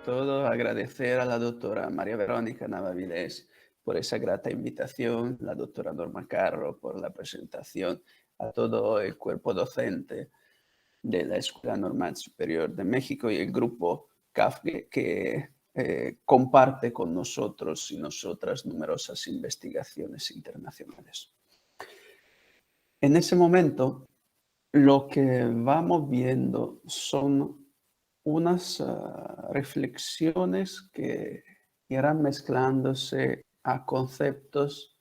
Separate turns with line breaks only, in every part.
todo, agradecer a la doctora María Verónica Navavilés por esa grata invitación, la doctora Norma Carro por la presentación, a todo el cuerpo docente de la Escuela Normal Superior de México y el grupo CAFGE que comparte con nosotros y nosotras numerosas investigaciones internacionales. En ese momento, lo que vamos viendo son unas reflexiones que irán mezclándose a conceptos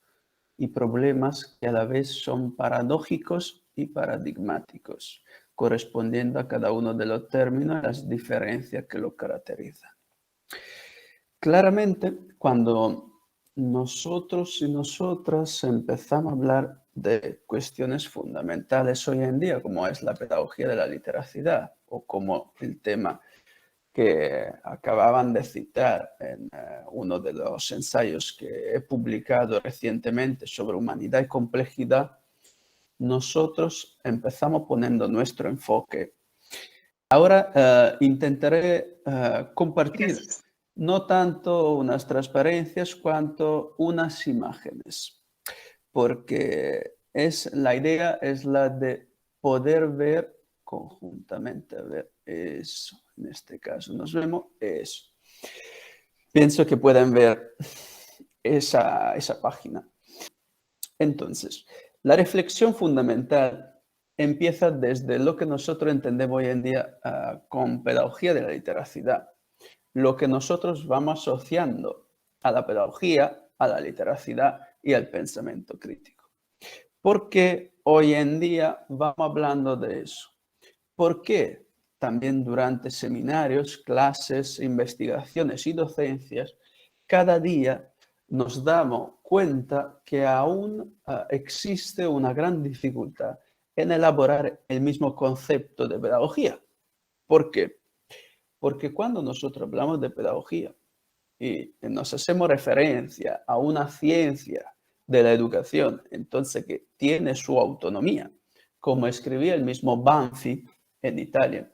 y problemas que a la vez son paradójicos y paradigmáticos, correspondiendo a cada uno de los términos y las diferencias que lo caracterizan. Claramente, cuando nosotros y nosotras empezamos a hablar de cuestiones fundamentales hoy en día, como es la pedagogía de la literacidad o como el tema que acababan de citar en uno de los ensayos que he publicado recientemente sobre humanidad y complejidad, nosotros empezamos poniendo nuestro enfoque. Ahora intentaré compartir no tanto unas transparencias cuanto unas imágenes, porque la idea es la de poder ver conjuntamente. A ver, eso, en este caso nos vemos eso. Pienso que pueden ver esa página. Entonces, la reflexión fundamental empieza desde lo que nosotros entendemos hoy en día con pedagogía de la literacidad, lo que nosotros vamos asociando a la pedagogía, a la literacidad y al pensamiento crítico. ¿Por qué hoy en día vamos hablando de eso? ¿Por qué también durante seminarios, clases, investigaciones y docencias, cada día nos damos cuenta que aún existe una gran dificultad en elaborar el mismo concepto de pedagogía? ¿Por qué? Porque cuando nosotros hablamos de pedagogía y nos hacemos referencia a una ciencia de la educación, entonces que tiene su autonomía, como escribía el mismo Banfi en Italia.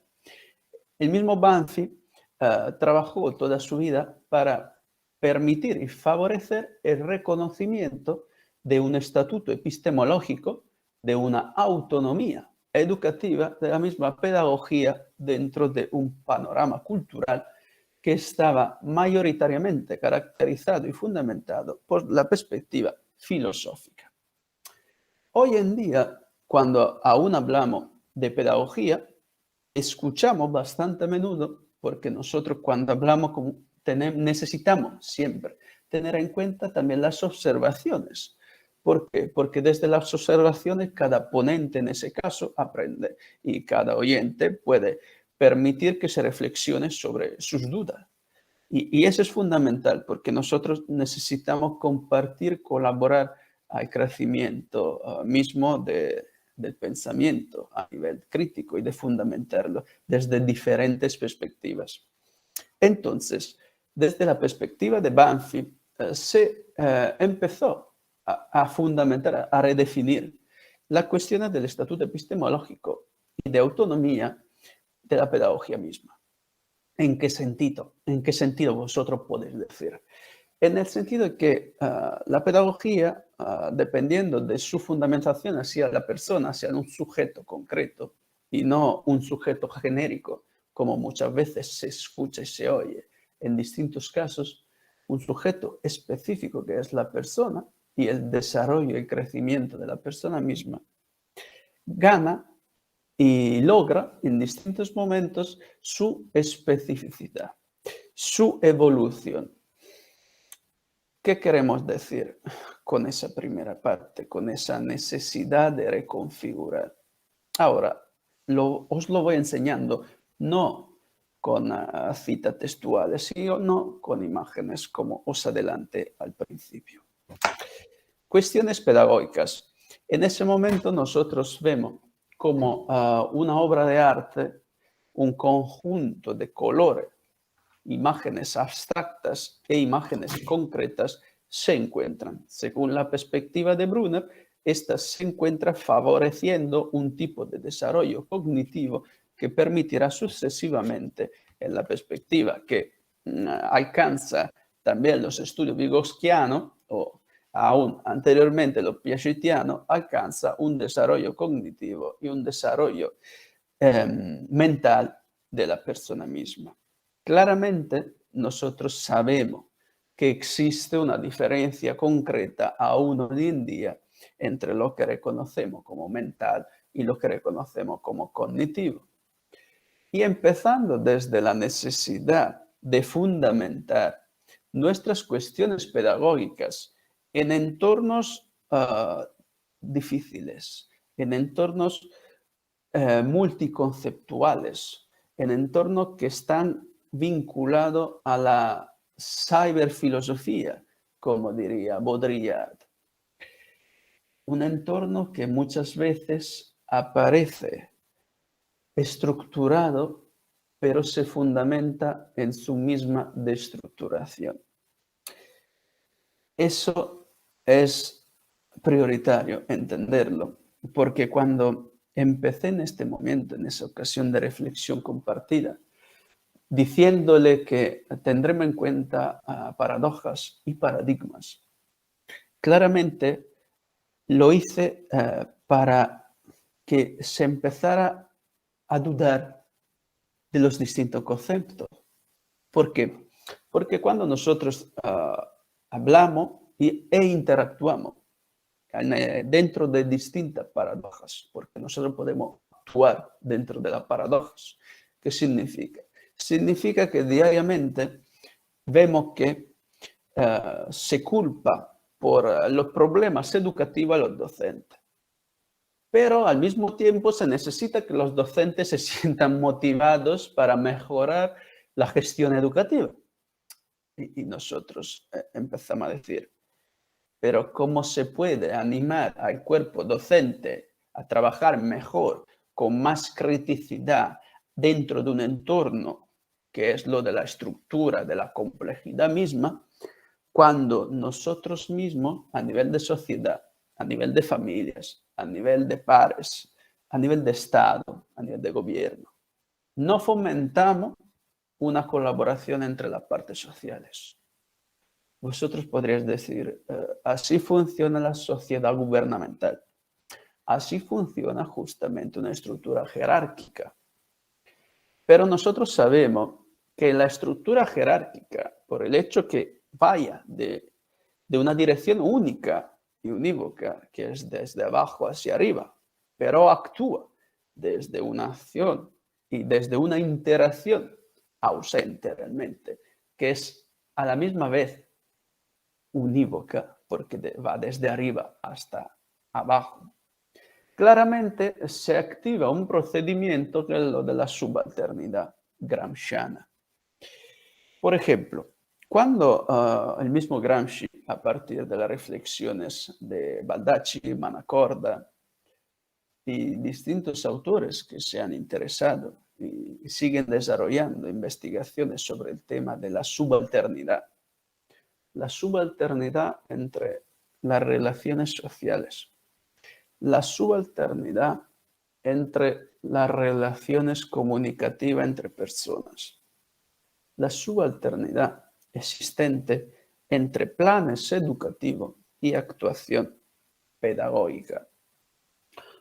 El mismo Banfi trabajó toda su vida para permitir y favorecer el reconocimiento de un estatuto epistemológico, de una autonomía educativa, de la misma pedagogía dentro de un panorama cultural que estaba mayoritariamente caracterizado y fundamentado por la perspectiva filosófica. Hoy en día, cuando aún hablamos de pedagogía, escuchamos bastante a menudo, porque nosotros cuando hablamos necesitamos siempre tener en cuenta también las observaciones. ¿Por qué? Porque desde las observaciones cada ponente en ese caso aprende y cada oyente puede permitir que se reflexione sobre sus dudas. Y eso es fundamental porque nosotros necesitamos compartir, colaborar al crecimiento mismo del pensamiento a nivel crítico y de fundamentarlo desde diferentes perspectivas. Entonces, desde la perspectiva de Banfi, se empezó a fundamentar, a redefinir la cuestión del estatuto epistemológico y de autonomía de la pedagogía misma. ¿En qué sentido? ¿En qué sentido vosotros podéis decir? En el sentido de que la pedagogía, dependiendo de su fundamentación hacia la persona, hacia un sujeto concreto y no un sujeto genérico, como muchas veces se escucha y se oye en distintos casos, un sujeto específico que es la persona y el desarrollo y el crecimiento de la persona misma, gana y logra en distintos momentos su especificidad, su evolución. ¿Qué queremos decir con esa primera parte, con esa necesidad de reconfigurar? Ahora, os lo voy enseñando, no con citas textuales, sino con imágenes, como os adelanté al principio. Cuestiones pedagógicas. En ese momento nosotros vemos como una obra de arte, un conjunto de colores, imágenes abstractas e imágenes concretas se encuentran. Según la perspectiva de Brunner, estas se encuentran favoreciendo un tipo de desarrollo cognitivo que permitirá sucesivamente, en la perspectiva que alcanza también los estudios vygotsquianos, o aún anteriormente los piagetianos, alcanza un desarrollo cognitivo y un desarrollo mental de la persona misma. Claramente, nosotros sabemos que existe una diferencia concreta aún hoy en día entre lo que reconocemos como mental y lo que reconocemos como cognitivo. Y empezando desde la necesidad de fundamentar nuestras cuestiones pedagógicas en entornos difíciles, en entornos multiconceptuales, en entornos que están vinculados a la cyberfilosofía, como diría Baudrillard. Un entorno que muchas veces aparece estructurado, pero se fundamenta en su misma destructuración. Eso es prioritario entenderlo, porque cuando empecé en este momento, en esa ocasión de reflexión compartida, diciéndole que tendremos en cuenta paradojas y paradigmas, claramente lo hice para que se empezara a dudar de los distintos conceptos. ¿Por qué? Porque cuando nosotros hablamos e interactuamos dentro de distintas paradojas, porque nosotros podemos actuar dentro de las paradojas. ¿Qué significa? Significa que diariamente vemos que se culpa por los problemas educativos a los docentes. Pero al mismo tiempo se necesita que los docentes se sientan motivados para mejorar la gestión educativa. Y nosotros empezamos a decir, pero ¿cómo se puede animar al cuerpo docente a trabajar mejor, con más criticidad, dentro de un entorno que es lo de la estructura, de la complejidad misma, cuando nosotros mismos, a nivel de sociedad, a nivel de familias, a nivel de pares, a nivel de Estado, a nivel de gobierno, no fomentamos una colaboración entre las partes sociales? Vosotros podríais decir, así funciona la sociedad gubernamental. Así funciona justamente una estructura jerárquica. Pero nosotros sabemos que la estructura jerárquica, por el hecho que vaya de una dirección única y unívoca, que es desde abajo hacia arriba, pero actúa desde una acción y desde una interacción ausente realmente, que es a la misma vez unívoca, porque va desde arriba hasta abajo. Claramente se activa un procedimiento que es lo de la subalternidad gramsciana. Por ejemplo, cuando el mismo Gramsci, a partir de las reflexiones de Baldacci, Manacorda y distintos autores que se han interesado y siguen desarrollando investigaciones sobre el tema de la subalternidad entre las relaciones sociales, la subalternidad entre las relaciones comunicativas entre personas, la subalternidad existente entre planes educativos y actuación pedagógica.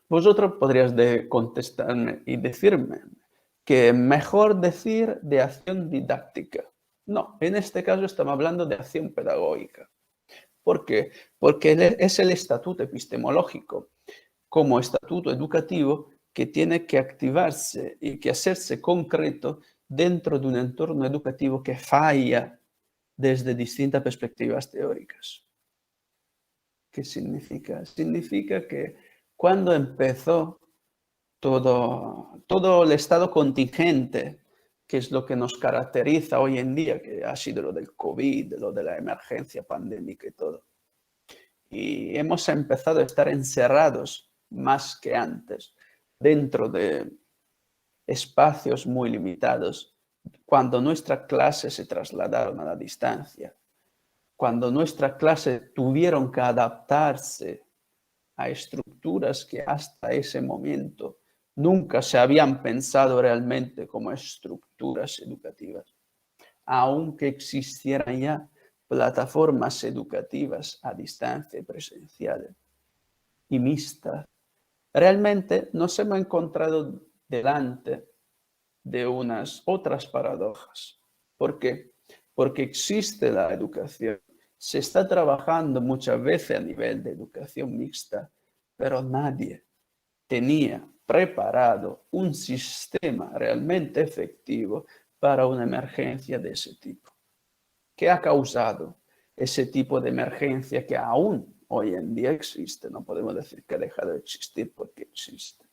Vosotros podríais contestarme y decirme que mejor decir de acción didáctica. No, en este caso estamos hablando de acción pedagógica. ¿Por qué? Porque es el estatuto epistemológico como estatuto educativo que tiene que activarse y que hacerse concreto dentro de un entorno educativo que falla desde distintas perspectivas teóricas. ¿Qué significa? Significa que cuando empezó todo el estado contingente, que es lo que nos caracteriza hoy en día, que ha sido lo del COVID, lo de la emergencia pandémica y todo, y hemos empezado a estar encerrados más que antes, dentro de espacios muy limitados, cuando nuestras clases se trasladaron a la distancia, cuando nuestras clases tuvieron que adaptarse a estructuras que hasta ese momento nunca se habían pensado realmente como estructuras educativas. aunque existieran ya plataformas educativas a distancia y presenciales y mixtas, realmente nos hemos encontrado delante de unas otras paradojas. ¿Por qué? Porque existe la educación. Se está trabajando muchas veces a nivel de educación mixta, pero nadie tenía preparado un sistema realmente efectivo para una emergencia de ese tipo. ¿Qué ha causado ese tipo de emergencia que aún hoy en día existe? No podemos decir que ha dejado de existir porque existe.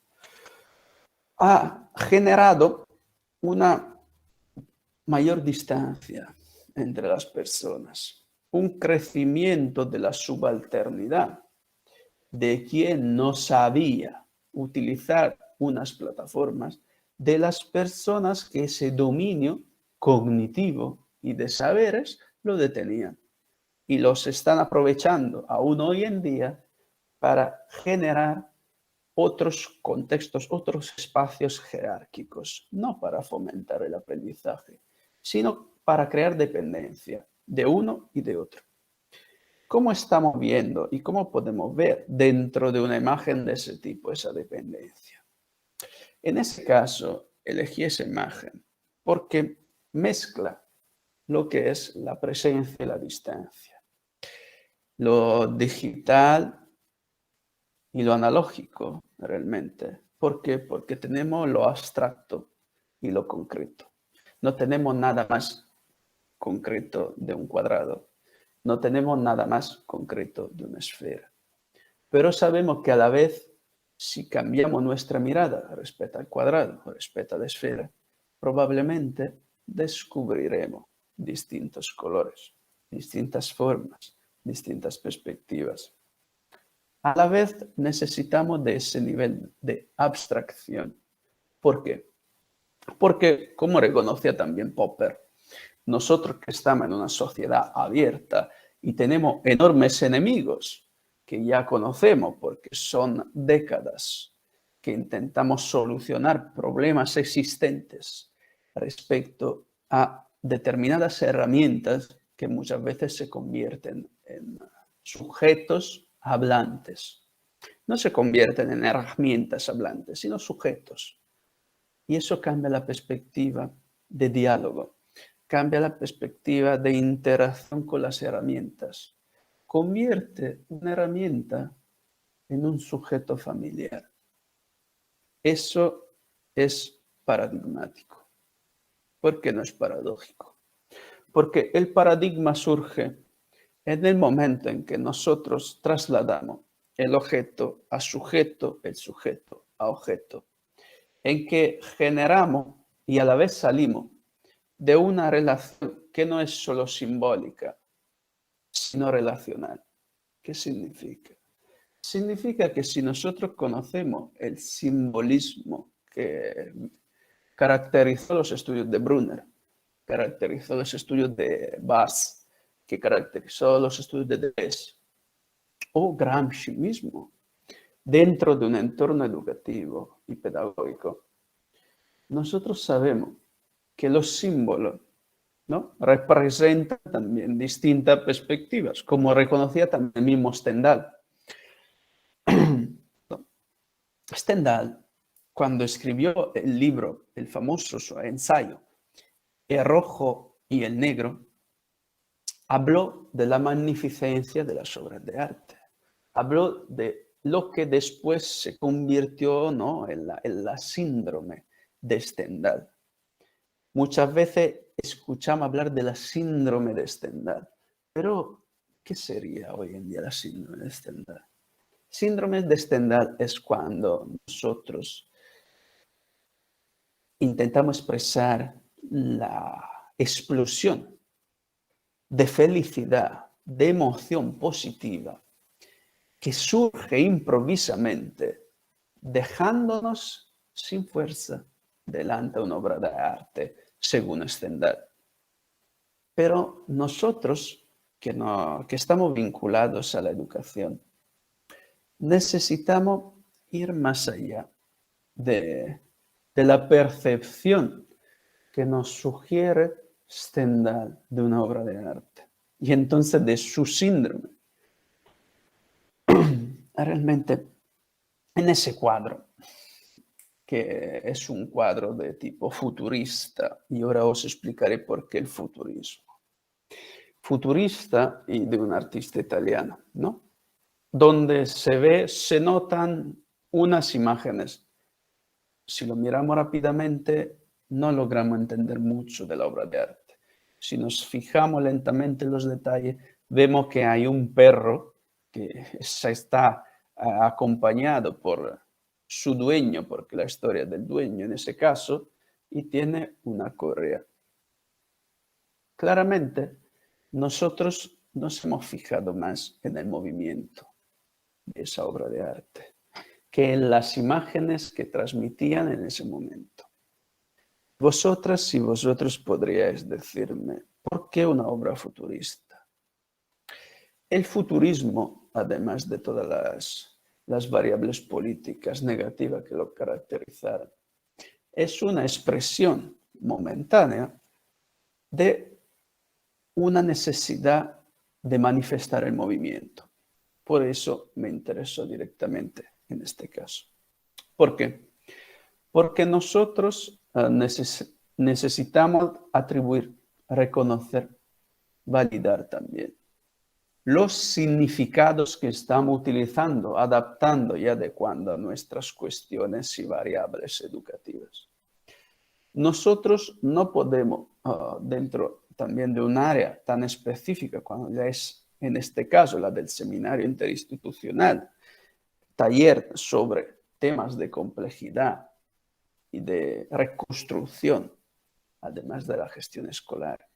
Ha generado una mayor distancia entre las personas, un crecimiento de la subalternidad, de quien no sabía utilizar unas plataformas, de las personas que ese dominio cognitivo y de saberes lo detenían y los están aprovechando aún hoy en día para generar otros contextos, otros espacios jerárquicos, no para fomentar el aprendizaje, sino para crear dependencia de uno y de otro. ¿Cómo estamos viendo y cómo podemos ver dentro de una imagen de ese tipo esa dependencia? En ese caso, elegí esa imagen porque mezcla lo que es la presencia y la distancia, lo digital y lo analógico realmente. ¿Por qué? Porque tenemos lo abstracto y lo concreto. No tenemos nada más concreto de un cuadrado. No tenemos nada más concreto de una esfera. Pero sabemos que a la vez, si cambiamos nuestra mirada respecto al cuadrado o respecto a la esfera, probablemente descubriremos distintos colores, distintas formas, distintas perspectivas. A la vez necesitamos de ese nivel de abstracción. ¿Por qué? Porque, como reconocía también Popper, nosotros que estamos en una sociedad abierta y tenemos enormes enemigos que ya conocemos porque son décadas que intentamos solucionar problemas existentes respecto a determinadas herramientas que muchas veces se convierten en sujetos hablantes. No se convierten en herramientas hablantes, sino sujetos. Y eso cambia la perspectiva de diálogo, cambia la perspectiva de interacción con las herramientas. Convierte una herramienta en un sujeto familiar. Eso es paradigmático. ¿Por qué no es paradójico? Porque el paradigma surge en el momento en que nosotros trasladamos el objeto a sujeto, el sujeto a objeto, en que generamos y a la vez salimos de una relación que no es solo simbólica, sino relacional. ¿Qué significa? Significa que si nosotros conocemos el simbolismo que caracterizó los estudios de Brunner, caracterizó los estudios de Bass, que caracterizó los estudios de Deleuze, o Gramsci mismo, dentro de un entorno educativo y pedagógico, nosotros sabemos que los símbolos, ¿no?, representan también distintas perspectivas, como reconocía también mismo Stendhal. Stendhal, cuando escribió el libro, el famoso su ensayo, El rojo y el negro, habló de la magnificencia de las obras de arte. Habló de lo que después se convirtió, ¿no?, en la síndrome de Stendhal. Muchas veces escuchamos hablar de la síndrome de Stendhal, pero ¿qué sería hoy en día la síndrome de Stendhal? Síndrome de Stendhal es cuando nosotros intentamos expresar la explosión de felicidad, de emoción positiva que surge improvisamente, dejándonos sin fuerza delante de una obra de arte, según Stendhal. Pero nosotros, que estamos vinculados a la educación, necesitamos ir más allá de la percepción que nos sugiere Stendhal de una obra de arte y entonces de su síndrome. Realmente en ese cuadro, que es un cuadro de tipo futurista, y ahora os explicaré por qué el futurismo. Futurista y de un artista italiano, ¿no? Donde se notan unas imágenes. Si lo miramos rápidamente, no logramos entender mucho de la obra de arte. Si nos fijamos lentamente en los detalles, vemos que hay un perro que se está acompañado por su dueño, porque la historia es del dueño en ese caso, y tiene una correa. Claramente, nosotros nos hemos fijado más en el movimiento de esa obra de arte que en las imágenes que transmitían en ese momento. Vosotras y vosotros podríais decirme, ¿por qué una obra futurista? El futurismo, además de todas las variables políticas negativas que lo caracterizaron, es una expresión momentánea de una necesidad de manifestar el movimiento. Por eso me interesó directamente en este caso. ¿Por qué? Porque nosotros necesitamos atribuir, reconocer, validar también los significados que estamos utilizando, adaptando y adecuando a nuestras cuestiones y variables educativas. Nosotros no podemos, dentro también de un área tan específica, cuando ya es en este caso la del seminario interinstitucional, taller sobre temas de complejidad y de reconstrucción, además de la gestión escolar.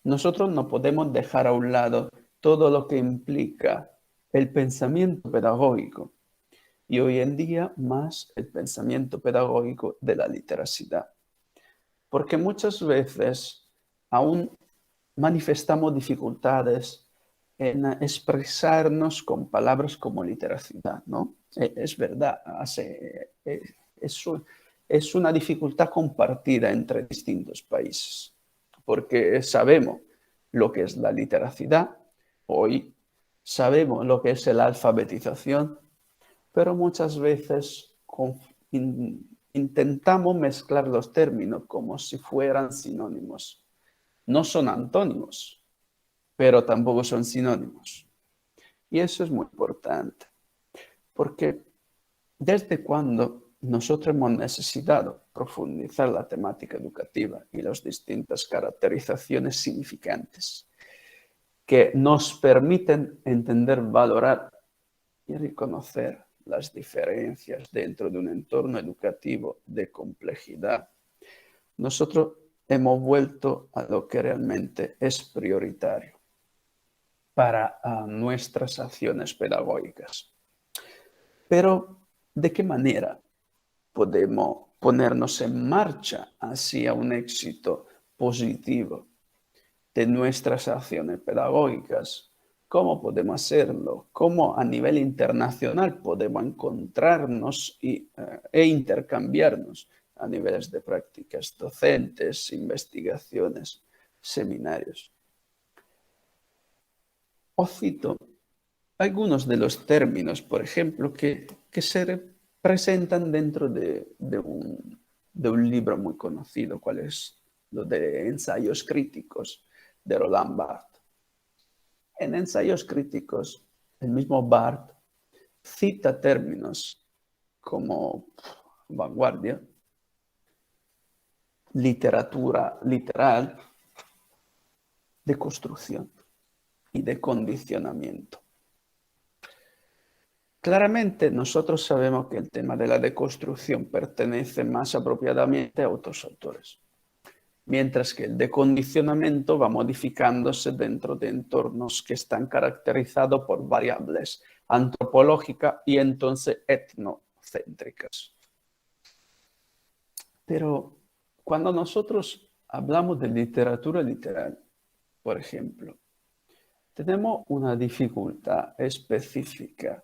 Nosotros no podemos dejar a un lado todo lo que implica el pensamiento pedagógico y hoy en día más el pensamiento pedagógico de la literacidad. Porque muchas veces aún manifestamos dificultades en expresarnos con palabras como literacidad, ¿no? Es verdad, es una dificultad compartida entre distintos países, porque sabemos lo que es la literacidad, hoy sabemos lo que es la alfabetización, pero muchas veces intentamos mezclar los términos como si fueran sinónimos. No son antónimos, pero tampoco son sinónimos. Y eso es muy importante, porque desde cuando nosotros hemos necesitado profundizar la temática educativa y las distintas caracterizaciones significantes que nos permiten entender, valorar y reconocer las diferencias dentro de un entorno educativo de complejidad, nosotros hemos vuelto a lo que realmente es prioritario para nuestras acciones pedagógicas. Pero, ¿de qué manera podemos ponernos en marcha hacia un éxito positivo de nuestras acciones pedagógicas? ¿Cómo podemos hacerlo? ¿Cómo a nivel internacional podemos encontrarnos e intercambiarnos a niveles de prácticas docentes, investigaciones, seminarios? Os cito algunos de los términos, por ejemplo, que se presentan dentro de un libro muy conocido, cual es lo de Ensayos críticos de Roland Barthes. En Ensayos críticos, el mismo Barthes cita términos como vanguardia, literatura literal, de construcción y de condicionamiento. Claramente nosotros sabemos que el tema de la deconstrucción pertenece más apropiadamente a otros autores, mientras que el decondicionamiento va modificándose dentro de entornos que están caracterizados por variables antropológicas y entonces etnocéntricas. Pero cuando nosotros hablamos de literatura literal, por ejemplo, tenemos una dificultad específica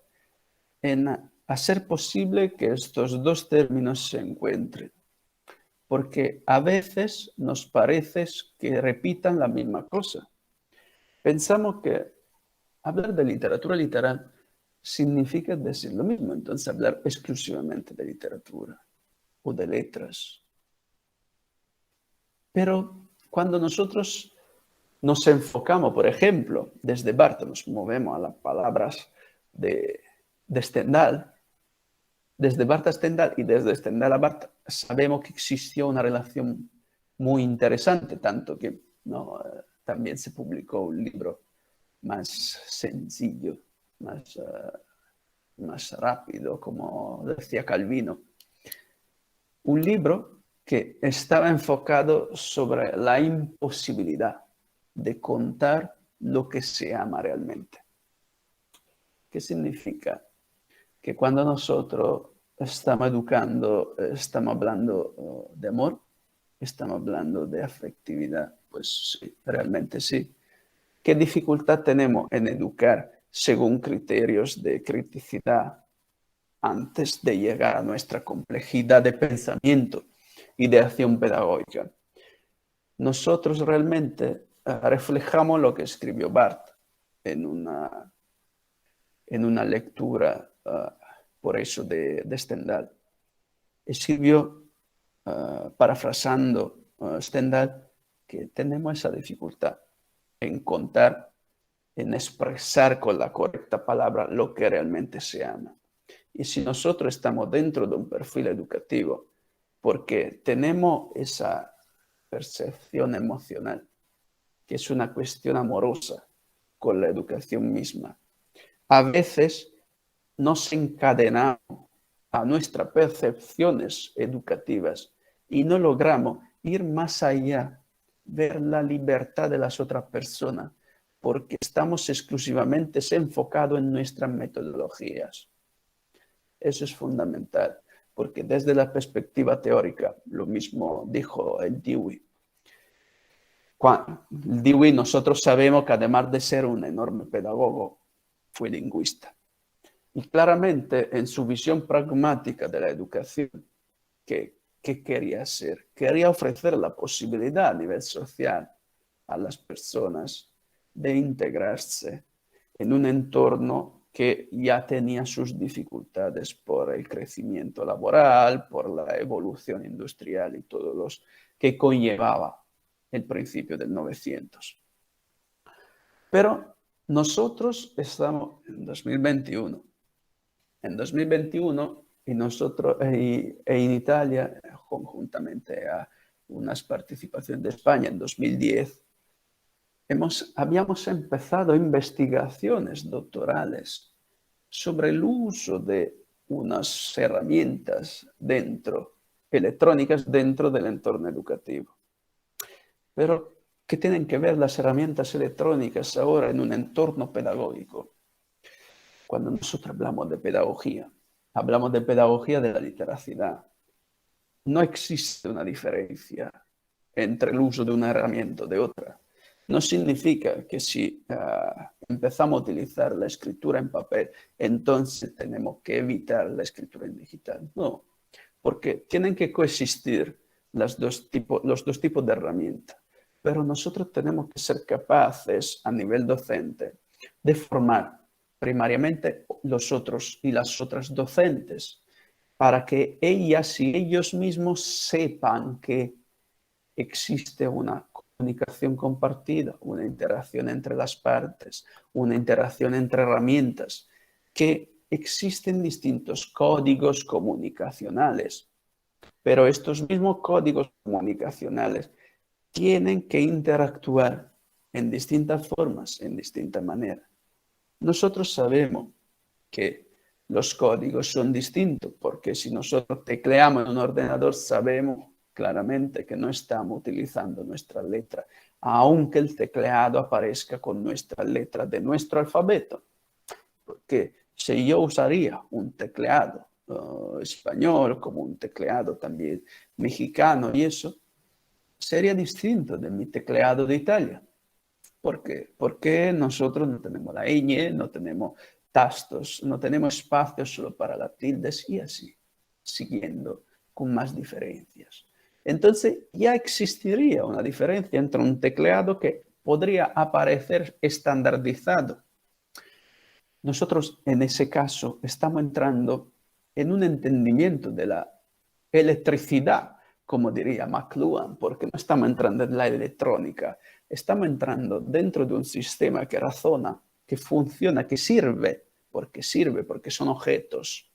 en hacer posible que estos dos términos se encuentren. porque a veces nos parece que repitan la misma cosa. Pensamos que hablar de literatura literal significa decir lo mismo, entonces hablar exclusivamente de literatura o de letras. Pero cuando nosotros nos enfocamos, por ejemplo, desde Barthes nos movemos a las palabras de Stendhal, desde Barthes a Stendhal y desde Stendhal a Barthes sabemos que existió una relación muy interesante, tanto que también se publicó un libro más sencillo, más rápido, como decía Calvino. Un libro que estaba enfocado sobre la imposibilidad de contar lo que se ama realmente. ¿Qué significa? Que cuando nosotros estamos educando, estamos hablando de amor, estamos hablando de afectividad, pues sí, realmente sí. ¿Qué dificultad tenemos en educar según criterios de criticidad antes de llegar a nuestra complejidad de pensamiento y de acción pedagógica? Nosotros realmente reflejamos lo que escribió Barthes en una lectura, por eso, de Stendhal. Escribió, parafrasando Stendhal, que tenemos esa dificultad en contar, en expresar con la correcta palabra lo que realmente se ama. Y si nosotros estamos dentro de un perfil educativo, porque tenemos esa percepción emocional, que es una cuestión amorosa con la educación misma, a veces nos encadenamos a nuestras percepciones educativas y no logramos ir más allá, ver la libertad de las otras personas, porque estamos exclusivamente enfocados en nuestras metodologías. Eso es fundamental, porque desde la perspectiva teórica, lo mismo dijo el Dewey. Dewey, nosotros sabemos que además de ser un enorme pedagogo, fue lingüista. Y claramente en su visión pragmática de la educación, ¿qué quería hacer? Quería ofrecer la posibilidad a nivel social a las personas de integrarse en un entorno que ya tenía sus dificultades por el crecimiento laboral, por la evolución industrial y todos los que conllevaba el principio del 900. Pero nosotros estamos en 2021. En 2021 y nosotros en Italia, conjuntamente a unas participaciones de España en 2010, habíamos empezado investigaciones doctorales sobre el uso de unas herramientas electrónicas dentro del entorno educativo. Pero, ¿qué tienen que ver las herramientas electrónicas ahora en un entorno pedagógico? Cuando nosotros hablamos de pedagogía de la literacidad. No existe una diferencia entre el uso de una herramienta o de otra. No significa que si empezamos a utilizar la escritura en papel, entonces tenemos que evitar la escritura en digital. No, porque tienen que coexistir los dos tipos de herramientas. Pero nosotros tenemos que ser capaces, a nivel docente, de formar primariamente los otros y las otras docentes, para que ellas y ellos mismos sepan que existe una comunicación compartida, una interacción entre las partes, una interacción entre herramientas, que existen distintos códigos comunicacionales, pero estos mismos códigos comunicacionales tienen que interactuar en distintas formas, en distintas maneras. Nosotros sabemos que los códigos son distintos, porque si nosotros tecleamos en un ordenador sabemos claramente que no estamos utilizando nuestra letra, aunque el tecleado aparezca con nuestra letra de nuestro alfabeto. Porque si yo usaría un tecleado español como un tecleado también mexicano y eso, sería distinto de mi tecleado de Italia. ¿Por qué? Porque nosotros no tenemos la ñ, no tenemos tastos, no tenemos espacio solo para las tildes y así, siguiendo con más diferencias. Entonces ya existiría una diferencia entre un tecleado que podría aparecer estandarizado. Nosotros en ese caso estamos entrando en un entendimiento de la electricidad, como diría McLuhan, porque no estamos entrando en la electrónica, estamos entrando dentro de un sistema que razona, que funciona, que sirve, porque son objetos,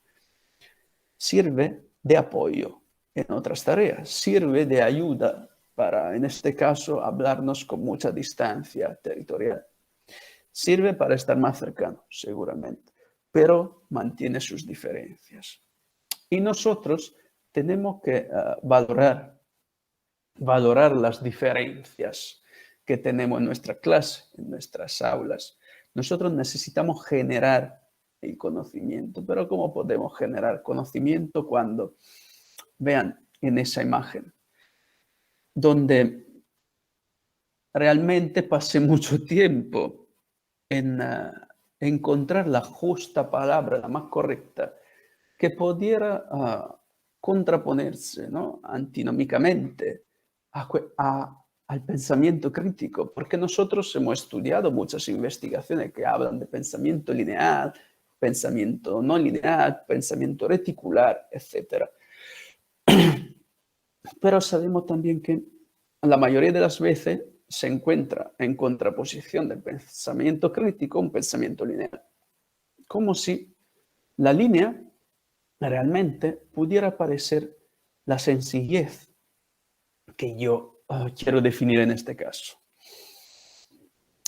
sirve de apoyo en otras tareas, sirve de ayuda para, en este caso, hablarnos con mucha distancia territorial. Sirve para estar más cercano, seguramente, pero mantiene sus diferencias. Y nosotros tenemos que valorar las diferencias que tenemos en nuestra clase, en nuestras aulas. Nosotros necesitamos generar el conocimiento, pero ¿cómo podemos generar conocimiento cuando, vean en esa imagen, donde realmente pasé mucho tiempo en encontrar la justa palabra, la más correcta, que pudiera contraponerse, ¿no?, antinómicamente al pensamiento crítico, porque nosotros hemos estudiado muchas investigaciones que hablan de pensamiento lineal, pensamiento no lineal, pensamiento reticular, etc. Pero sabemos también que la mayoría de las veces se encuentra en contraposición del pensamiento crítico a un pensamiento lineal. Como si la línea realmente pudiera parecer la sencillez que yo quiero definir en este caso.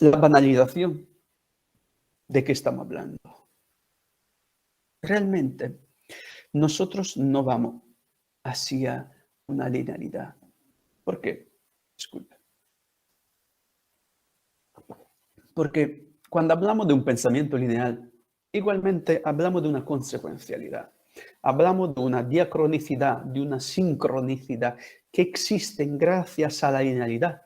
La banalización. ¿De qué estamos hablando? Realmente, nosotros no vamos hacia una linealidad. ¿Por qué? Disculpe. Porque cuando hablamos de un pensamiento lineal, igualmente hablamos de una consecuencialidad. Hablamos de una diacronicidad, de una sincronicidad que existen gracias a la linealidad.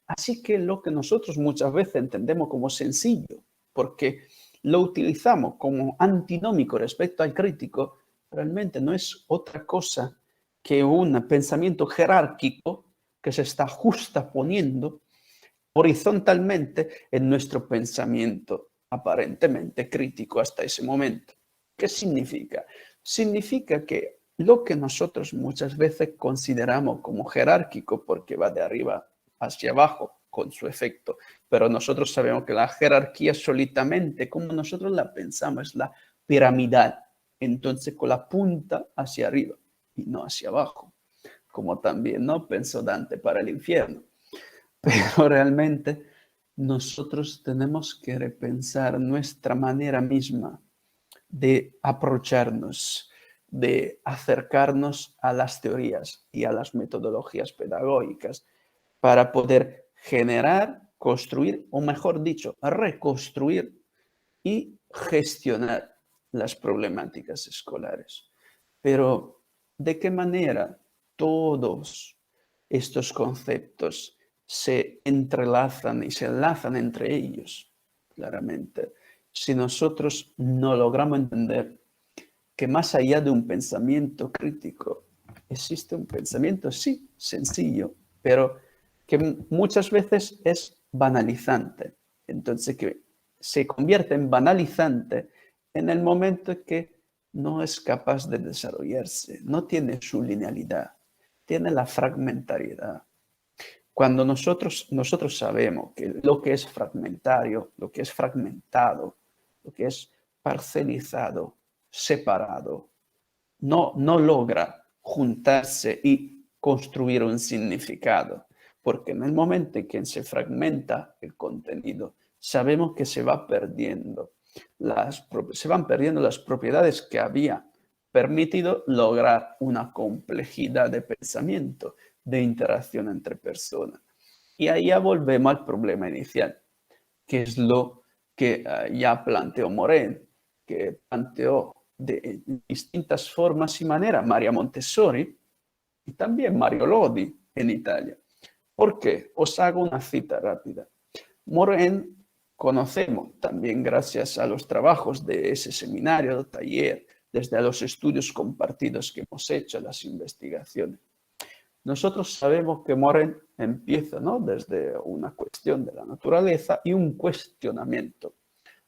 Así que lo que nosotros muchas veces entendemos como sencillo, porque lo utilizamos como antinómico respecto al crítico, realmente no es otra cosa que un pensamiento jerárquico que se está justaponiendo horizontalmente en nuestro pensamiento aparentemente crítico hasta ese momento. ¿Qué significa? Significa que lo que nosotros muchas veces consideramos como jerárquico, porque va de arriba hacia abajo con su efecto, pero nosotros sabemos que la jerarquía solitamente, como nosotros la pensamos, es la piramidal, entonces con la punta hacia arriba y no hacia abajo, como también no pensó Dante para el infierno. Pero realmente nosotros tenemos que repensar nuestra manera misma de aprovecharnos, de acercarnos a las teorías y a las metodologías pedagógicas para poder generar, construir, o mejor dicho, reconstruir y gestionar las problemáticas escolares. Pero, ¿de qué manera todos estos conceptos se entrelazan y se enlazan entre ellos? Claramente, si nosotros no logramos entender que más allá de un pensamiento crítico, existe un pensamiento, sí, sencillo, pero que muchas veces es banalizante. Entonces, que se convierte en banalizante en el momento en que no es capaz de desarrollarse, no tiene su linealidad, tiene la fragmentariedad. Cuando nosotros sabemos que lo que es fragmentario, lo que es fragmentado, lo que es parcelizado, separado, no logra juntarse y construir un significado, porque en el momento en que se fragmenta el contenido, sabemos que se van perdiendo las propiedades que había permitido lograr una complejidad de pensamiento, de interacción entre personas. Y ahí ya volvemos al problema inicial, que es lo que ya planteó Morin, que planteó de distintas formas y maneras Maria Montessori y también Mario Lodi en Italia. ¿Por qué? Os hago una cita rápida. Morin conocemos también gracias a los trabajos de ese seminario, taller, desde los estudios compartidos que hemos hecho, las investigaciones. Nosotros sabemos que Morin empieza, ¿no?, desde una cuestión de la naturaleza y un cuestionamiento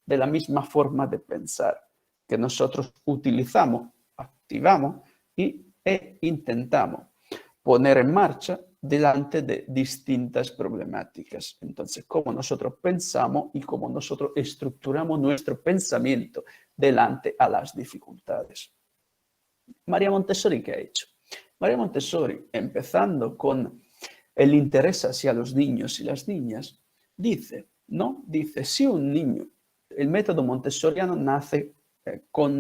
de la misma forma de pensar que nosotros utilizamos, activamos e intentamos poner en marcha delante de distintas problemáticas. Entonces, cómo nosotros pensamos y cómo nosotros estructuramos nuestro pensamiento delante a las dificultades. María Montessori, ¿qué ha hecho? María Montessori, empezando con el interés hacia los niños y las niñas, dice, si un niño, el método montessoriano nace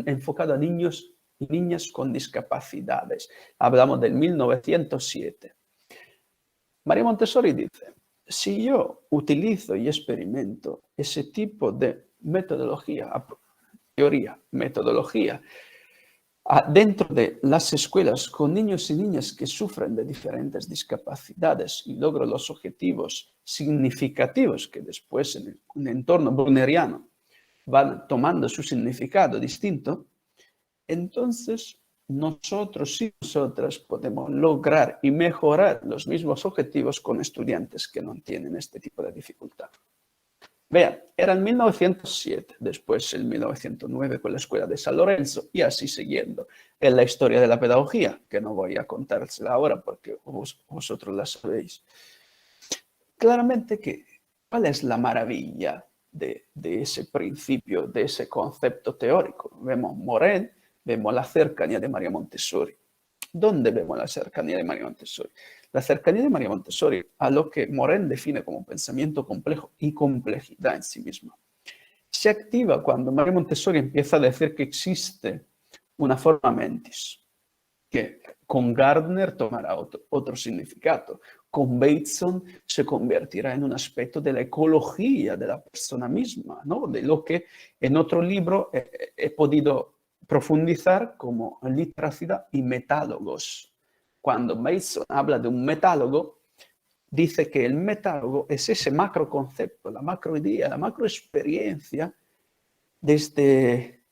enfocado a niños y niñas con discapacidades. Hablamos del 1907. María Montessori dice, si yo utilizo y experimento ese tipo de metodología, metodología, dentro de las escuelas con niños y niñas que sufren de diferentes discapacidades y logro los objetivos significativos que después en un entorno bruneriano van tomando su significado distinto, entonces nosotros y nosotras podemos lograr y mejorar los mismos objetivos con estudiantes que no tienen este tipo de dificultad. Vean, era en 1907, después en 1909 con la Escuela de San Lorenzo y así siguiendo en la historia de la pedagogía, que no voy a contársela ahora porque vosotros la sabéis. Claramente que, ¿cuál es la maravilla de ese principio, de ese concepto teórico? Vemos Morin, vemos la cercanía de María Montessori. ¿Dónde vemos la cercanía de María Montessori? La cercanía de María Montessori a lo que Morin define como pensamiento complejo y complejidad en sí misma. Se activa cuando María Montessori empieza a decir que existe una forma mentis, que con Gardner tomará otro significado. Con Bateson se convertirá en un aspecto de la ecología de la persona misma, ¿no?, de lo que en otro libro he podido profundizar como literacidad y metálogos. Cuando Bateson habla de un metálogo, dice que el metálogo es ese macroconcepto, la macroidea, la macroexperiencia desde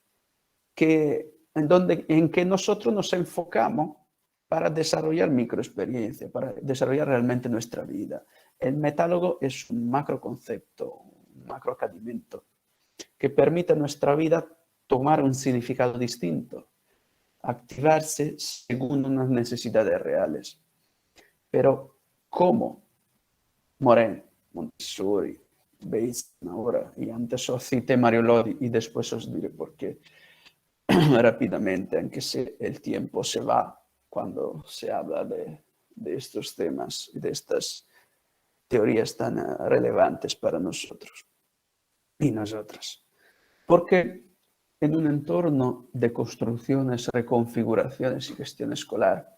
en que nosotros nos enfocamos para desarrollar microexperiencia, para desarrollar realmente nuestra vida. El metálogo es un macroconcepto, un macroacadimento que permite a nuestra vida tomar un significado distinto, activarse según unas necesidades reales. Pero, ¿cómo? Morin, Montessori, Bateson ahora, y antes os cité Mario Lodi y después os diré por qué rápidamente, aunque el tiempo se va cuando se habla de estos temas y de estas teorías tan relevantes para nosotros y nosotras. Porque en un entorno de construcciones, reconfiguraciones y gestión escolar,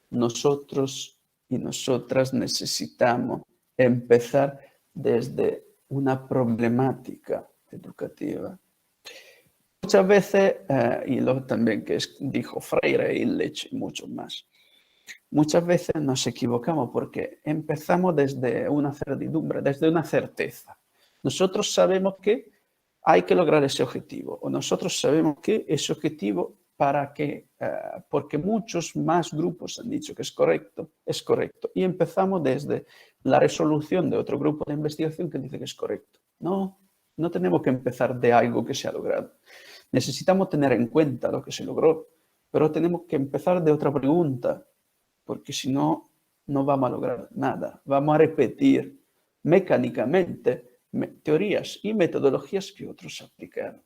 nosotros y nosotras necesitamos empezar desde una problemática educativa. Muchas veces, y lo también que dijo Freire, Illich y muchos más, muchas veces nos equivocamos porque empezamos desde una certidumbre, desde una certeza. Nosotros sabemos que hay que lograr ese objetivo, o nosotros sabemos que ese objetivo porque muchos más grupos han dicho que es correcto, y empezamos desde la resolución de otro grupo de investigación que dice que es correcto. No, no tenemos que empezar de algo que se ha logrado. Necesitamos tener en cuenta lo que se logró, pero tenemos que empezar de otra pregunta, porque si no, no vamos a lograr nada. Vamos a repetir mecánicamente teorías y metodologías que otros aplicaron.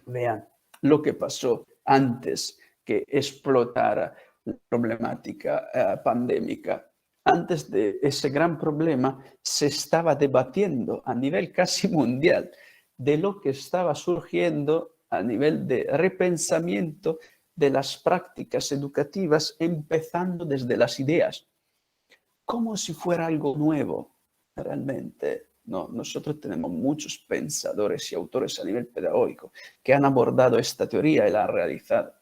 Vean lo que pasó antes que explotara la problemática pandémica. Antes de ese gran problema se estaba debatiendo a nivel casi mundial de lo que estaba surgiendo a nivel de repensamiento de las prácticas educativas, empezando desde las ideas, como si fuera algo nuevo. Realmente, no, nosotros tenemos muchos pensadores y autores a nivel pedagógico que han abordado esta teoría y la han realizado.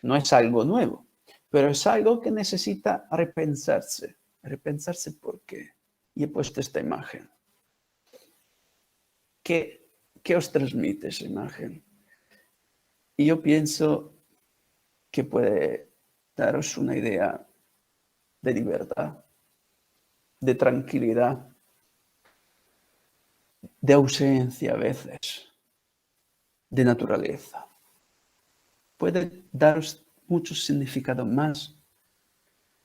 No es algo nuevo, pero es algo que necesita repensarse. Repensarse por qué. Y he puesto esta imagen. ¿Qué, os transmite esa imagen? Y yo pienso que puede daros una idea de libertad, de tranquilidad, de ausencia a veces, de naturaleza. Puede daros muchos significados más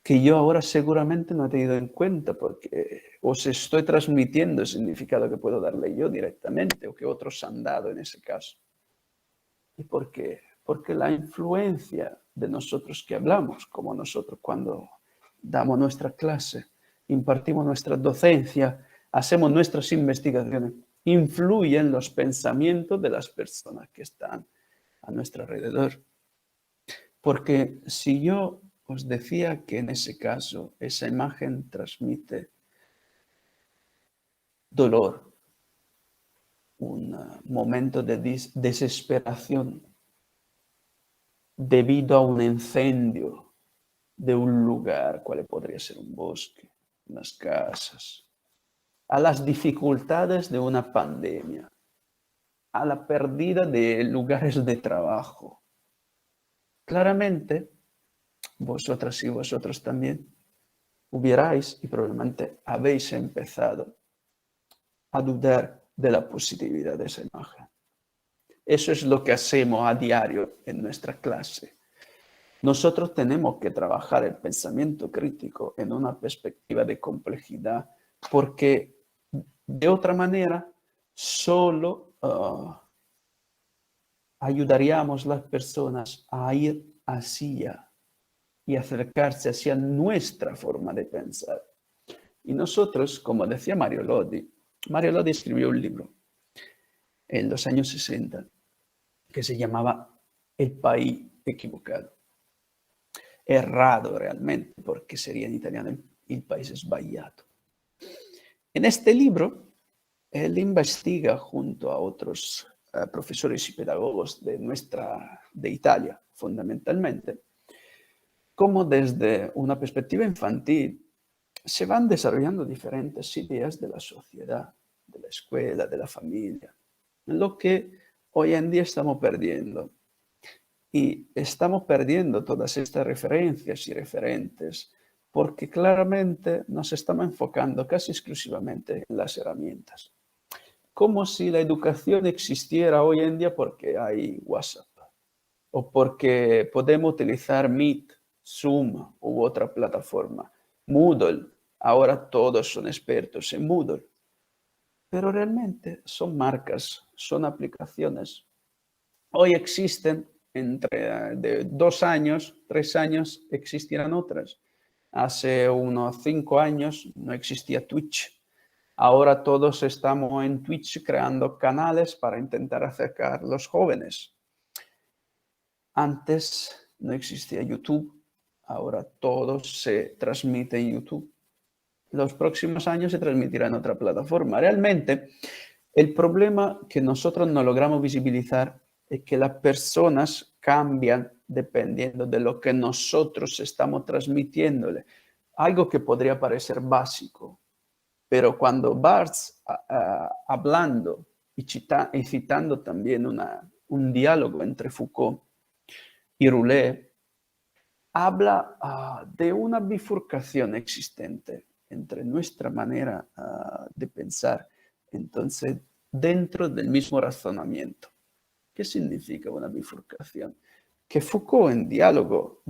que yo ahora seguramente no he tenido en cuenta porque os estoy transmitiendo el significado que puedo darle yo directamente o que otros han dado en ese caso. ¿Y por qué? Porque la influencia de nosotros que hablamos, como nosotros cuando damos nuestra clase, impartimos nuestra docencia, hacemos nuestras investigaciones, influye en los pensamientos de las personas que están a nuestro alrededor. Porque si yo os decía que en ese caso esa imagen transmite dolor, un momento de desesperación debido a un incendio de un lugar, cual podría ser un bosque, unas casas, a las dificultades de una pandemia, a la pérdida de lugares de trabajo. Claramente, vosotras y vosotros también hubierais y probablemente habéis empezado a dudar de la positividad de esa imagen. Eso es lo que hacemos a diario en nuestra clase. Nosotros tenemos que trabajar el pensamiento crítico en una perspectiva de complejidad, porque de otra manera solo ayudaríamos a las personas a ir hacia y acercarse hacia nuestra forma de pensar. Y nosotros, como decía Mario Lodi escribió un libro en los años 60 que se llamaba El país equivocado. Errado realmente, porque sería en italiano il paese sbagliato. En este libro, él investiga junto a otros profesores y pedagogos de Italia, fundamentalmente, cómo desde una perspectiva infantil se van desarrollando diferentes ideas de la sociedad, de la escuela, de la familia, lo que hoy en día estamos perdiendo. Y estamos perdiendo todas estas referencias y referentes porque claramente nos estamos enfocando casi exclusivamente en las herramientas. Como si la educación existiera hoy en día porque hay WhatsApp o porque podemos utilizar Meet, Zoom u otra plataforma. Moodle, ahora todos son expertos en Moodle. Pero realmente son marcas, son aplicaciones. Hoy existen, de 2 años, 3 años, existirán otras. Hace unos 5 años no existía Twitch. Ahora todos estamos en Twitch creando canales para intentar acercar a los jóvenes. Antes no existía YouTube. Ahora todo se transmite en YouTube. Los próximos años se transmitirá en otra plataforma. Realmente, el problema que nosotros no logramos visibilizar es que las personas cambian dependiendo de lo que nosotros estamos transmitiéndole. Algo que podría parecer básico, pero cuando Barthes, hablando y citando también un diálogo entre Foucault y Roulet, habla de una bifurcación existente entre nuestra manera de pensar, entonces, dentro del mismo razonamiento. ¿Qué significa una bifurcación? Que Foucault en diálogo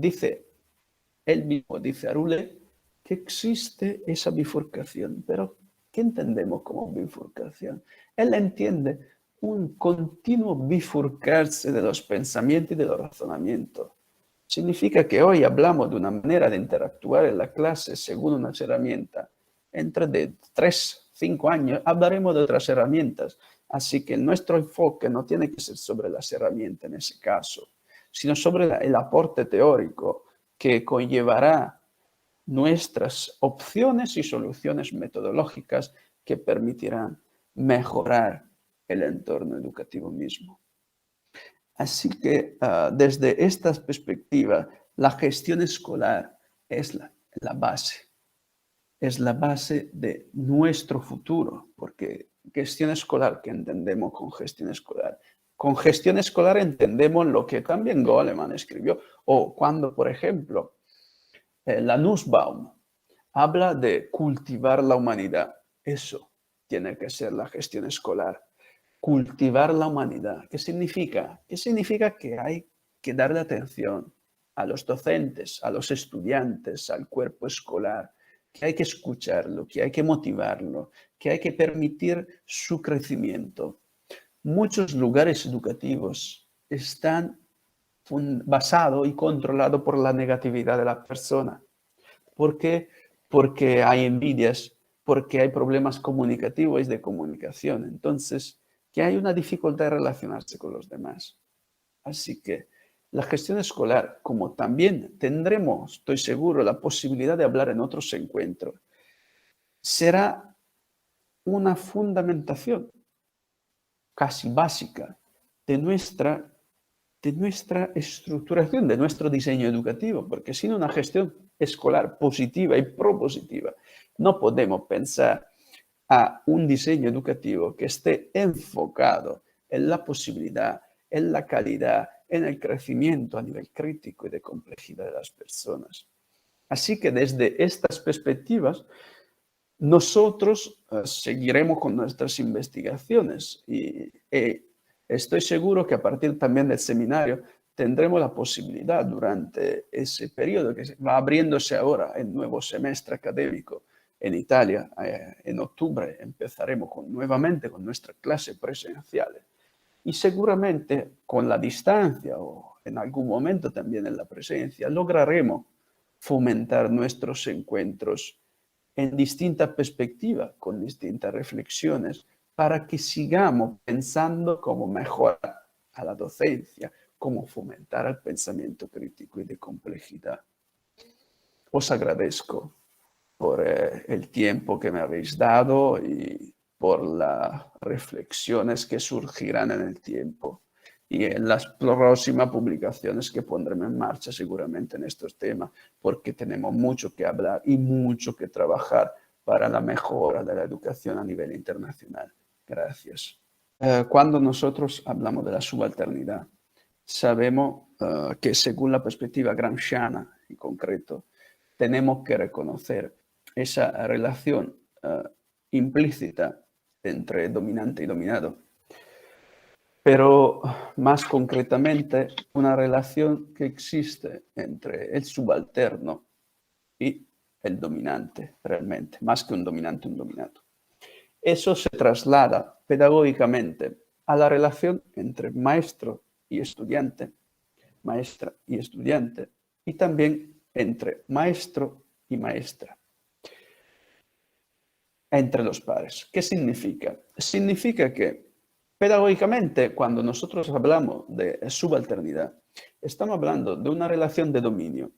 él mismo dice a Roulet que existe esa bifurcación, pero ¿qué entendemos como bifurcación? Él entiende un continuo bifurcarse de los pensamientos y de los razonamientos. Significa que hoy hablamos de una manera de interactuar en la clase según unas herramientas. Entre de 3, 5 años hablaremos de otras herramientas. Así que nuestro enfoque no tiene que ser sobre las herramientas en ese caso, sino sobre el aporte teórico que conllevará nuestras opciones y soluciones metodológicas que permitirán mejorar el entorno educativo mismo. Así que desde esta perspectiva, la gestión escolar es la base. Es la base de nuestro futuro, porque gestión escolar, ¿qué entendemos con gestión escolar? Con gestión escolar entendemos lo que también Goleman escribió, o cuando, por ejemplo, la Nussbaum habla de cultivar la humanidad. Eso tiene que ser la gestión escolar. Cultivar la humanidad. ¿Qué significa? ¿Qué significa? Que hay que darle atención a los docentes, a los estudiantes, al cuerpo escolar, que hay que escucharlo, que hay que motivarlo, que hay que permitir su crecimiento. Muchos lugares educativos están basados y controlados por la negatividad de la persona. ¿Por qué? Porque hay envidias, porque hay problemas comunicativos y de comunicación. Entonces, que hay una dificultad de relacionarse con los demás. Así que la gestión escolar, como también tendremos, estoy seguro, la posibilidad de hablar en otros encuentros, será una fundamentación casi básica de nuestra estructuración, de nuestro diseño educativo, porque sin una gestión escolar positiva y propositiva, no podemos pensar a un diseño educativo que esté enfocado en la posibilidad, en la calidad, en el crecimiento a nivel crítico y de complejidad de las personas. Así que desde estas perspectivas, nosotros seguiremos con nuestras investigaciones y estoy seguro que a partir también del seminario tendremos la posibilidad durante ese periodo que va abriéndose ahora el nuevo semestre académico en Italia. En octubre empezaremos nuevamente con nuestras clases presenciales y seguramente con la distancia o en algún momento también en la presencia lograremos fomentar nuestros encuentros en distintas perspectivas, con distintas reflexiones, para que sigamos pensando cómo mejorar a la docencia, cómo fomentar el pensamiento crítico y de complejidad. Os agradezco por el tiempo que me habéis dado y por las reflexiones que surgirán en el tiempo y en las próximas publicaciones que pondremos en marcha seguramente en estos temas, porque tenemos mucho que hablar y mucho que trabajar para la mejora de la educación a nivel internacional. Gracias. Cuando nosotros hablamos de la subalternidad, sabemos que según la perspectiva gramsciana en concreto, tenemos que reconocer esa relación implícita entre dominante y dominado, pero más concretamente una relación que existe entre el subalterno y el dominante, realmente, más que un dominante, un dominado. Eso se traslada pedagógicamente a la relación entre maestro y estudiante, maestra y estudiante, y también entre maestro y maestra, entre los pares. ¿Qué significa? Significa que pedagógicamente, cuando nosotros hablamos de subalternidad, estamos hablando de una relación de dominio.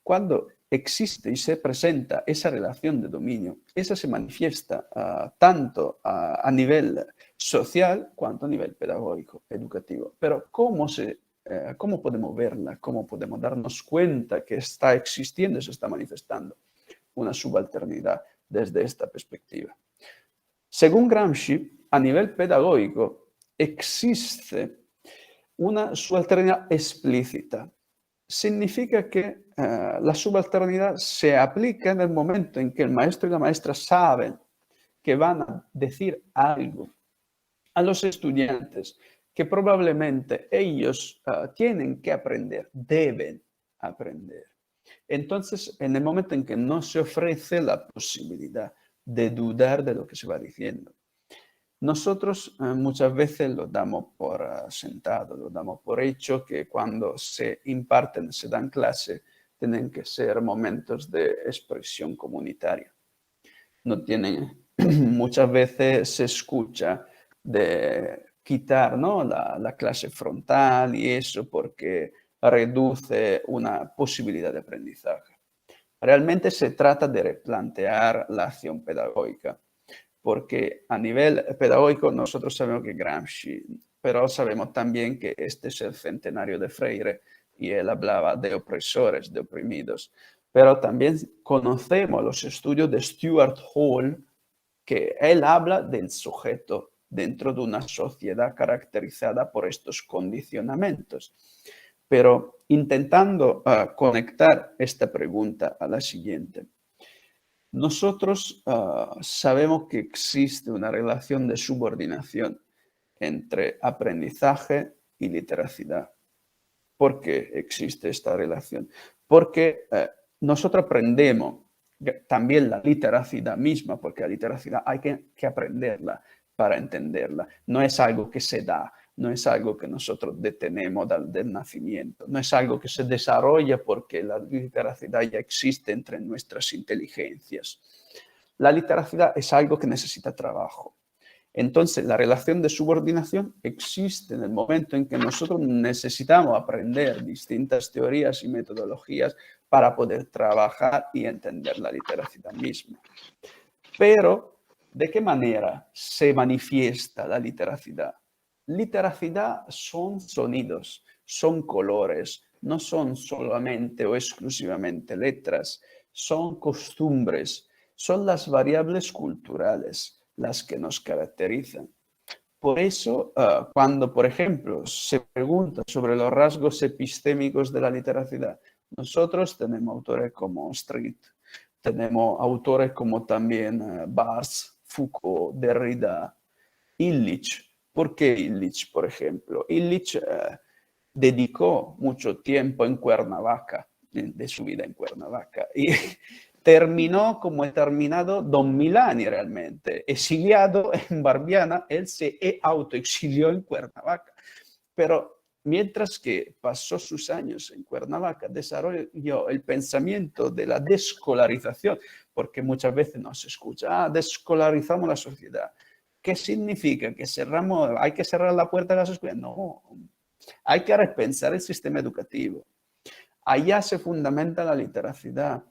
Cuando existe y se presenta esa relación de dominio, esa se manifiesta tanto a nivel social cuanto a nivel pedagógico, educativo. Pero ¿cómo podemos verla? ¿Cómo podemos darnos cuenta que está existiendo y se está manifestando una subalternidad desde esta perspectiva? Según Gramsci, a nivel pedagógico existe una subalternidad explícita. Significa que la subalternidad se aplica en el momento en que el maestro y la maestra saben que van a decir algo a los estudiantes que probablemente ellos tienen que aprender, deben aprender. Entonces, en el momento en que no se ofrece la posibilidad de dudar de lo que se va diciendo, nosotros muchas veces lo damos por sentado, lo damos por hecho que cuando se imparten, se dan clases, tienen que ser momentos de expresión comunitaria. No tienen, muchas veces se escucha de quitar, ¿no?, la clase frontal y eso porque reduce una posibilidad de aprendizaje. Realmente se trata de replantear la acción pedagógica, porque a nivel pedagógico nosotros sabemos que Gramsci, pero sabemos también que este es el centenario de Freire y él hablaba de opresores, de oprimidos. Pero también conocemos los estudios de Stuart Hall, que él habla del sujeto dentro de una sociedad caracterizada por estos condicionamientos. Pero intentando conectar esta pregunta a la siguiente. Nosotros sabemos que existe una relación de subordinación entre aprendizaje y literacidad. ¿Por qué existe esta relación? Porque nosotros aprendemos también la literacidad misma, porque la literacidad hay que aprenderla para entenderla. No es algo que se da, no es algo que nosotros detenemos del nacimiento, no es algo que se desarrolla porque la literacidad ya existe entre nuestras inteligencias. La literacidad es algo que necesita trabajo. Entonces, la relación de subordinación existe en el momento en que nosotros necesitamos aprender distintas teorías y metodologías para poder trabajar y entender la literacidad misma. Pero, ¿de qué manera se manifiesta la literacidad? Literacidad son sonidos, son colores, no son solamente o exclusivamente letras, son costumbres, son las variables culturales las que nos caracterizan. Por eso, cuando, por ejemplo, se pregunta sobre los rasgos epistémicos de la literacidad, nosotros tenemos autores como Street, tenemos autores como también Bars, Foucault, Derrida, Illich. ¿Por qué Illich, por ejemplo? Illich dedicó mucho tiempo en Cuernavaca, de su vida en Cuernavaca, y terminó como he terminado Don Milani realmente, exiliado en Barbiana, él se autoexilió en Cuernavaca, pero mientras que pasó sus años en Cuernavaca, desarrolló el pensamiento de la descolarización, porque muchas veces nos escucha, descolarizamos la sociedad. ¿Qué significa? ¿Que cerramos, hay que cerrar la puerta de las escuelas? No, hay que repensar el sistema educativo. Allá se fundamenta la literacidad,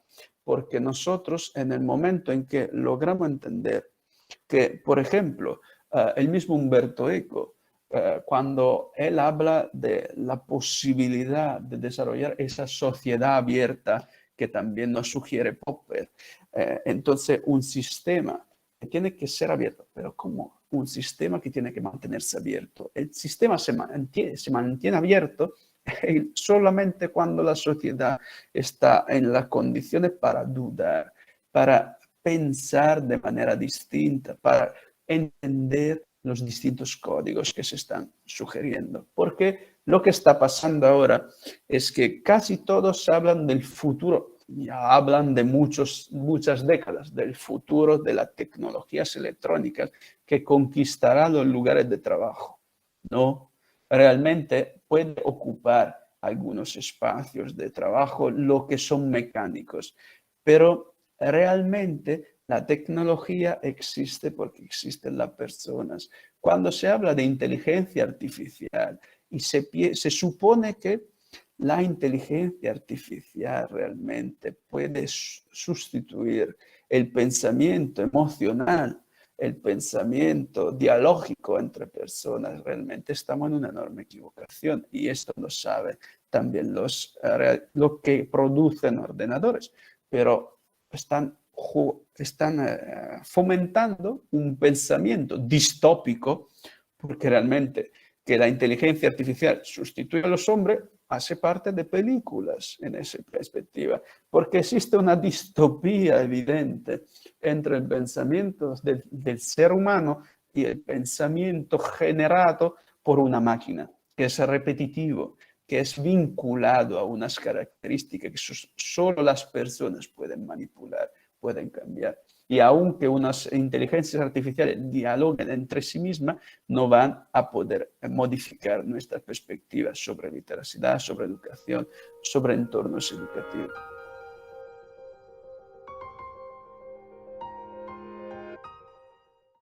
porque nosotros en el momento en que logramos entender que, por ejemplo, el mismo Umberto Eco, cuando él habla de la posibilidad de desarrollar esa sociedad abierta que también nos sugiere Popper, entonces un sistema que tiene que ser abierto, pero ¿cómo? Un sistema que tiene que mantenerse abierto. El sistema se mantiene abierto solamente cuando la sociedad está en las condiciones para dudar, para pensar de manera distinta, para entender los distintos códigos que se están sugiriendo. Porque lo que está pasando ahora es que casi todos hablan del futuro, ya hablan de muchas décadas, del futuro de las tecnologías electrónicas que conquistará los lugares de trabajo. No, realmente puede ocupar algunos espacios de trabajo, lo que son mecánicos, pero realmente la tecnología existe porque existen las personas. Cuando se habla de inteligencia artificial y se supone que la inteligencia artificial realmente puede sustituir el pensamiento emocional, el pensamiento dialógico entre personas, realmente estamos en una enorme equivocación y esto lo saben también los que producen ordenadores, pero están fomentando un pensamiento distópico porque realmente que la inteligencia artificial sustituya a los hombres hace parte de películas en esa perspectiva, porque existe una distopía evidente entre el pensamiento del ser humano y el pensamiento generado por una máquina, que es repetitivo, que es vinculado a unas características que solo las personas pueden manipular, pueden cambiar. Y aunque unas inteligencias artificiales dialoguen entre sí mismas, no van a poder modificar nuestras perspectivas sobre literacidad, sobre educación, sobre entornos educativos.